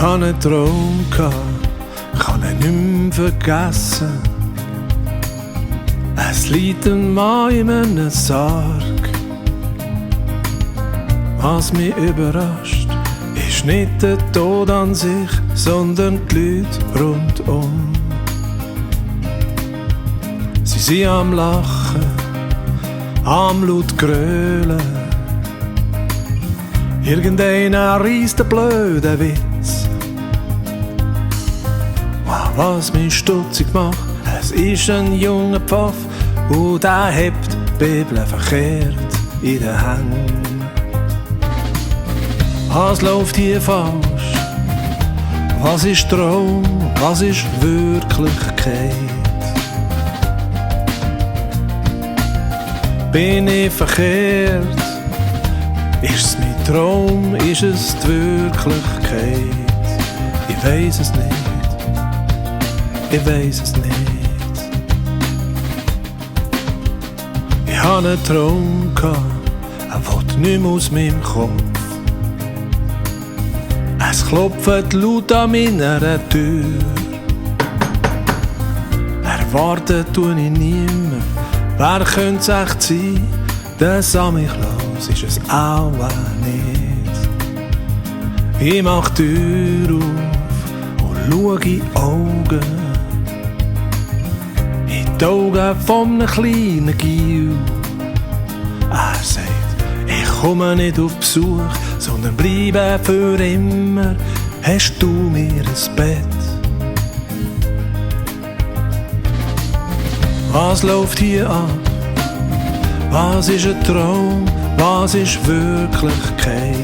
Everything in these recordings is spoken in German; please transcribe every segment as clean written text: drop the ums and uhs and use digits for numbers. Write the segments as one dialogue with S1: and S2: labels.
S1: Ich hatte einen Traum, kann ihn nicht mehr vergessen. Es liegt ein Mann in einem Sarg. Was mich überrascht, ist nicht der Tod an sich, sondern die Leute rundum. Sie sind am Lachen, am laut grölen. Irgendeiner reisst den blöden Witz. Was mich stutzig macht, es ist ein junger Pfaff und der hebt die Bibel verkehrt in den Händen. Was läuft hier falsch? Was ist Traum? Was ist Wirklichkeit? Bin ich verkehrt? Ist es mein Traum? Ist es die Wirklichkeit? Ich weiss es nicht. Ich weiss es nicht. Ich hatte einen Traum, er will nicht mehr aus meinem Kopf. Es klopft laut an meiner Tür. Erwarten tue ich niemand. Wer könnte es echt sein? Der Samichlaus ist es auch nicht. Ich mach die Tür auf und schau in die Augen. Die Augen von einem kleinen Gil. Er sagt, ich komme nicht auf Besuch, sondern bleibe für immer. Hast du mir ein Bett? Was läuft hier ab? Was ist ein Traum? Was ist Wirklichkeit?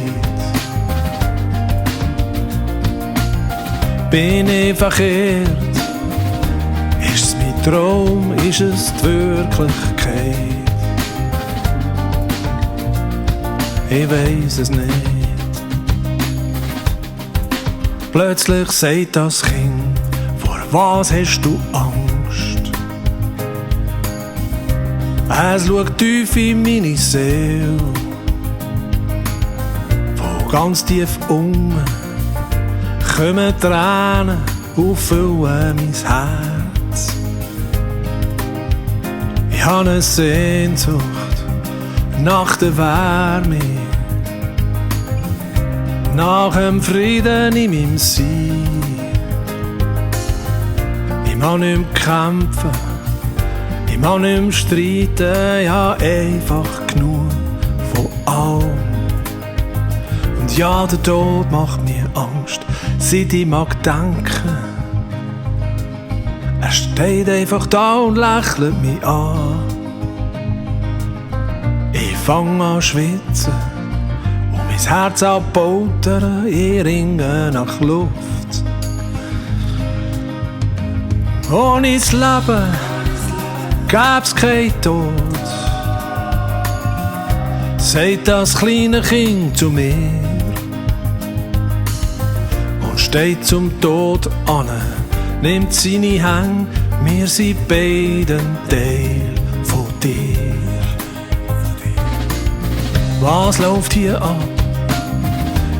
S1: Bin ich verkehrt? Ist es mein Traum? Ist es die Wirklichkeit? Ich weiss es nicht. Plötzlich sagt das Kind, vor was hast du Angst? Es schaut tief in meine Seele, von ganz tief unten kommen Tränen und füllen mein Herz. Ich habe eine Sehnsucht nach der Wärme, nach dem Frieden in meinem Sein. Ich mag nicht mehr kämpfen, ich mag nicht mehr streiten, ja einfach genug von allem. Und ja, der Tod macht mir Angst, seit ich mag denken. Er steht einfach da und lächelt mich an. Ich fange an schwitzen und mein Herz abbautern, ich ringe nach Luft. Ohne das Leben gäb's kein Tod, sagt das kleine Kind zu mir und steht zum Tod an, nimmt seine Hände, wir sind beiden Teil von dir. Was läuft hier ab?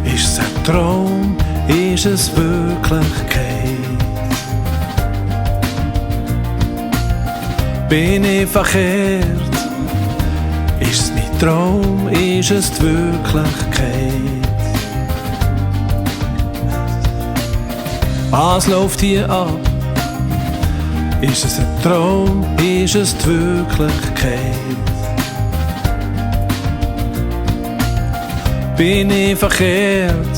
S1: Ist es ein Traum? Ist es Wirklichkeit? Bin ich verkehrt? Ist es mein Traum? Ist es die Wirklichkeit? Was läuft hier ab? Ist es ein Traum? Ist es die Wirklichkeit? Bin ich verkehrt?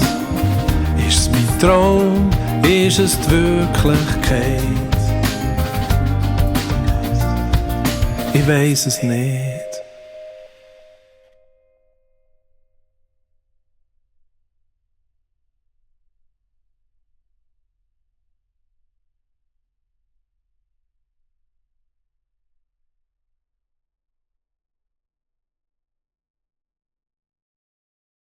S1: Ist es mein Traum? Ist es die Wirklichkeit? Ich weiss es nicht.